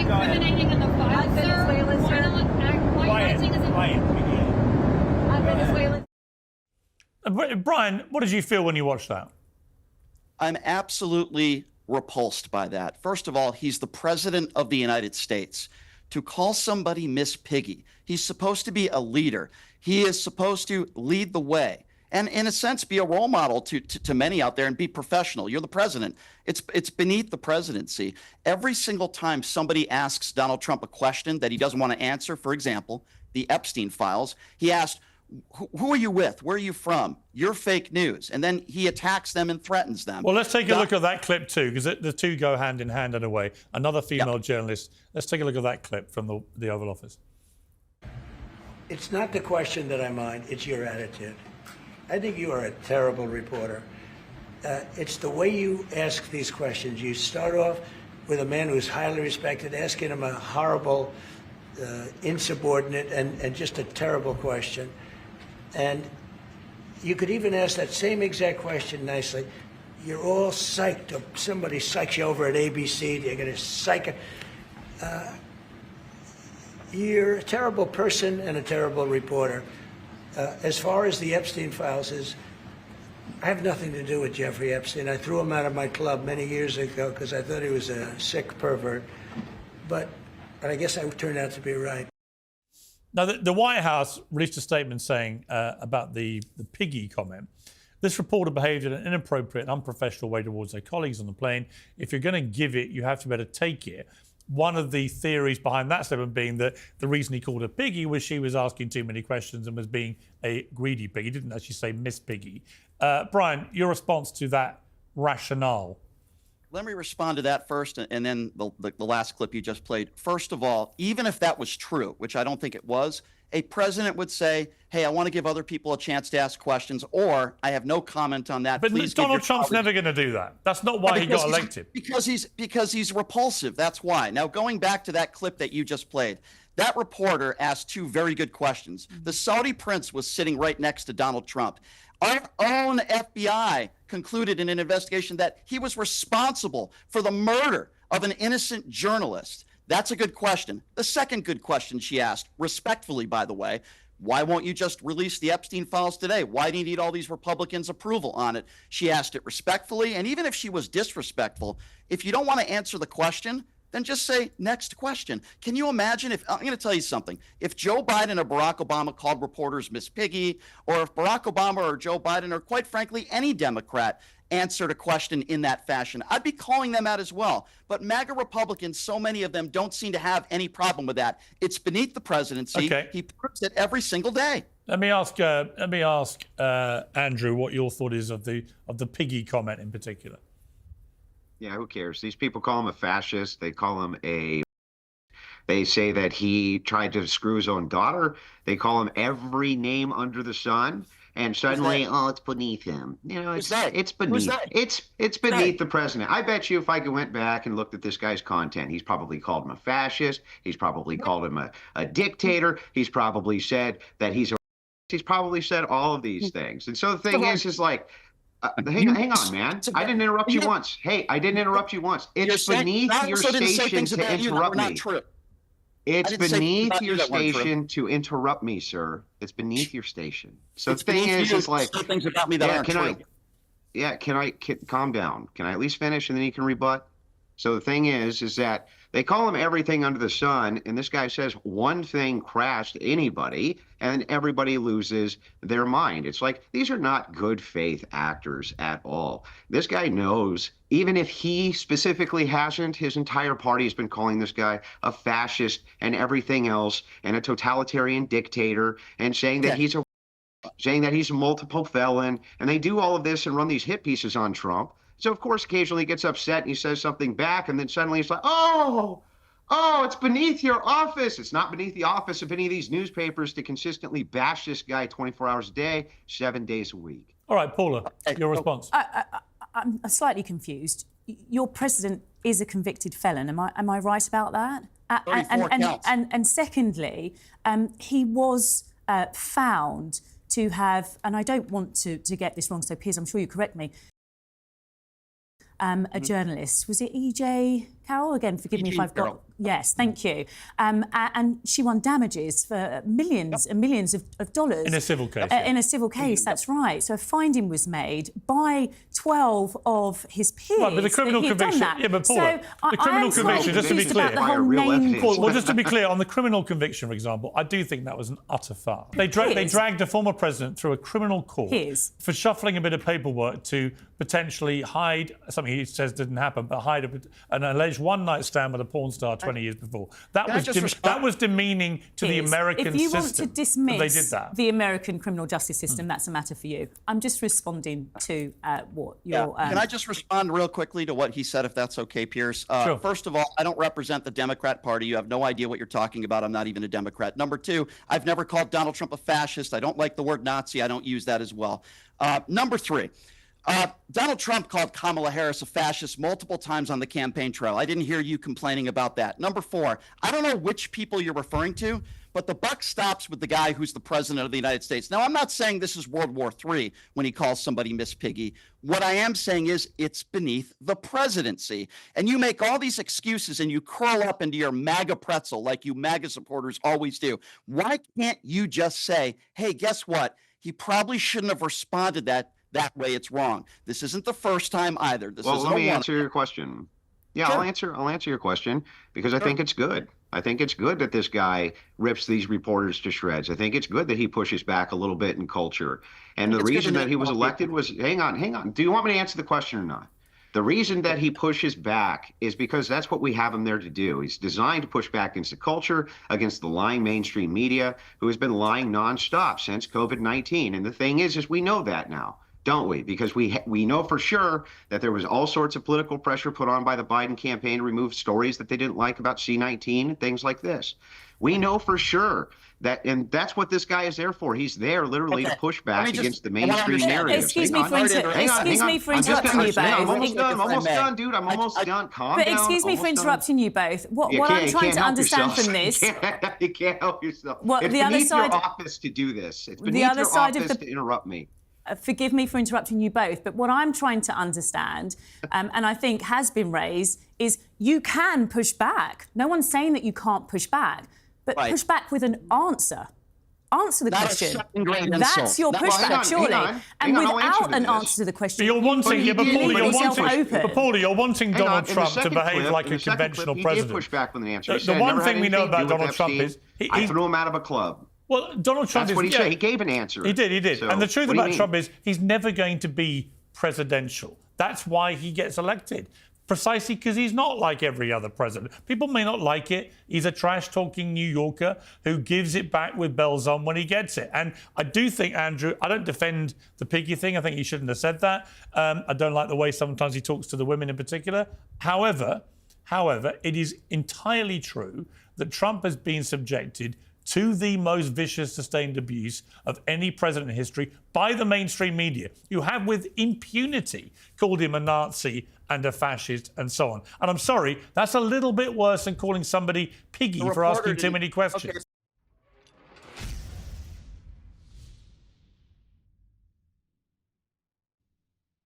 incriminating in the file, sir? Why not acting as Venezuelan. Brian, what did you feel when you watched that? I'm absolutely repulsed by that. First of all, he's the president of the United States. To call somebody Miss Piggy, he's supposed to be a leader. He is supposed to lead the way and, in a sense, be a role model to many out there and be professional. You're the president. It's beneath the presidency. Every single time somebody asks Donald Trump a question that he doesn't want to answer, for example, the Epstein files, he asked, who are you with? Where are you from? You're fake news. And then he attacks them and threatens them. Well, let's take a look at that clip too, because the two go hand in hand in a way. Another female journalist. Let's take a look at that clip from the Oval Office. It's not the question that I mind, it's your attitude. I think you are a terrible reporter. It's the way you ask these questions. You start off with a man who's highly respected, asking him a horrible, insubordinate, and just a terrible question. And you could even ask that same exact question nicely. You're all psyched. Or somebody psychs you over at ABC. They're going to psych it. You're a terrible person and a terrible reporter. As far as the Epstein files is, I have nothing to do with Jeffrey Epstein. I threw him out of my club many years ago because I thought he was a sick pervert. But I guess I turned out to be right. Now, the White House released a statement saying about the piggy comment. This reporter behaved in an inappropriate and unprofessional way towards their colleagues on the plane. If you're going to give it, you have to be able to take it. One of the theories behind that statement being that the reason he called her Piggy was she was asking too many questions and was being a greedy pig. He didn't actually say Miss Piggy. Brian, your response to that rationale? Let me respond to that first, and then the last clip you just played. First of all, even if that was true, which I don't think it was, a president would say, hey, I want to give other people a chance to ask questions, or I have no comment on that. But Donald Trump's never going to do that. That's not why he got elected. Because he's repulsive. That's why. Now, going back to that clip that you just played, that reporter asked two very good questions. The Saudi prince was sitting right next to Donald Trump. Our own FBI concluded in an investigation that he was responsible for the murder of an innocent journalist. That's a good question. The second good question she asked, respectfully, by the way, why won't you just release the Epstein files today? Why do you need all these Republicans' approval on it? She asked it respectfully, and even if she was disrespectful, if you don't want to answer the question, then just say, next question. Can you imagine if, I'm going to tell you something, if Joe Biden or Barack Obama called reporters Miss Piggy, or if Barack Obama or Joe Biden, or quite frankly, any Democrat answered a question in that fashion, I'd be calling them out as well. But MAGA Republicans, so many of them don't seem to have any problem with that. It's beneath the presidency. Okay. He proves it every single day. Let me ask Andrew what your thought is of the piggy comment in particular. Yeah, who cares? These people call him a fascist. They call him they say that he tried to screw his own daughter. They call him every name under the sun. And suddenly, oh, it's beneath him. You know, it's beneath. It's beneath the president. I bet you if I went back and looked at this guy's content, he's probably called him a fascist. He's probably called him a dictator. He's probably said that he's probably said all of these things. And so the thing is like, hang on, man. I didn't interrupt you once. Hey, I didn't interrupt you once. It's beneath your station to interrupt me. It's beneath your station to interrupt me, sir. It's beneath your station. So the thing is like, things about me that aren't true. Can I calm down? Can I at least finish and then you can rebut? So the thing is that they call him everything under the sun, and this guy says one thing crashed anybody, and everybody loses their mind. It's like, these are not good faith actors at all. This guy knows, even if he specifically hasn't, his entire party has been calling this guy a fascist and everything else, and a totalitarian dictator, and saying that he's a multiple felon, and they do all of this and run these hit pieces on Trump. So, of course, occasionally he gets upset and he says something back, and then suddenly he's like, oh, it's beneath your office. It's not beneath the office of any of these newspapers to consistently bash this guy 24 hours a day, 7 days a week. All right, Paula, your response. I'm slightly confused. Your president is a convicted felon. Am I right about that? 34 counts. And secondly, he was found to have, and I don't want to get this wrong, so Piers, I'm sure you correct me, a journalist. Was it E.J. Carol, again, forgive me if I've got... Carol. Yes, thank you. And she won damages for millions and millions of dollars. In a civil case. In a civil case, that's right. So a finding was made by 12 of his peers. Right, but the criminal that he'd done conviction... that. Yeah, but Paul, So the criminal conviction, just to be confused clear... about the whole name... Well, just to be clear, on the criminal conviction, for example, I do think that was an utter farce. They dragged a former president through a criminal court Piers. for shuffling a bit of paperwork to potentially hide something he says didn't happen, but hide an alleged one-night stand with a porn star 20 years before. That was demeaning to the American system. If you want to dismiss they did that. the American criminal justice system, that's a matter for you. I'm just responding to what you're... Can I just respond real quickly to what he said, if that's okay, Piers? Sure. First of all, I don't represent the Democrat Party. You have no idea what you're talking about. I'm not even a Democrat. Number two, I've never called Donald Trump a fascist. I don't like the word Nazi. I don't use that as well. Number three, Donald Trump called Kamala Harris a fascist multiple times on the campaign trail. I didn't hear you complaining about that. Number four, I don't know which people you're referring to, but the buck stops with the guy who's the president of the United States. Now, I'm not saying this is World War III when he calls somebody Miss Piggy. What I am saying is it's beneath the presidency. And you make all these excuses and you curl up into your MAGA pretzel like you MAGA supporters always do. Why can't you just say, hey, guess what? He probably shouldn't have responded that way. It's wrong. This isn't the first time either. Let me answer your question. Yeah, Sure. I'll answer your question because I think it's good. I think it's good that this guy rips these reporters to shreds. I think it's good that he pushes back a little bit in culture. And the reason that he was elected was, hang on. Do you want me to answer the question or not? The reason that he pushes back is because that's what we have him there to do. He's designed to push back against the culture, against the lying mainstream media, who has been lying nonstop since COVID-19. And the thing is we know that now, don't we? Because we know for sure that there was all sorts of political pressure put on by the Biden campaign to remove stories that they didn't like about C-19 and things like this. We know for sure that, and that's what this guy is there for. He's there literally to push back against the mainstream narrative. Excuse me for interrupting you both. I'm almost done, dude. I'm almost done. Calm down. But excuse me for interrupting you both. What I'm trying to understand from this... You can't help yourself. It's beneath your office to do this. It's beneath your office to interrupt me. Forgive me for interrupting you both, but what I'm trying to understand, and I think has been raised, is you can push back. No one's saying that you can't push back, but push back with an answer. Answer the question. That's your pushback, surely. And without an answer to the question, you're wanting, but Paulie, you're wanting Donald Trump to behave like a conventional president. He did push back with an answer. The one thing we know about Donald Trump is I threw him out of a club. Well, Donald Trump That's what he said. He gave an answer. He did. So, and the truth about Trump is he's never going to be presidential. That's why he gets elected. Precisely because he's not like every other president. People may not like it. He's a trash-talking New Yorker who gives it back with bells on when he gets it. And I do think, Andrew, I don't defend the piggy thing. I think he shouldn't have said that. I don't like the way sometimes he talks to the women in particular. However, it is entirely true that Trump has been subjected to the most vicious, sustained abuse of any president in history by the mainstream media. You have, with impunity, called him a Nazi and a fascist and so on. And I'm sorry, that's a little bit worse than calling somebody piggy for asking too many questions.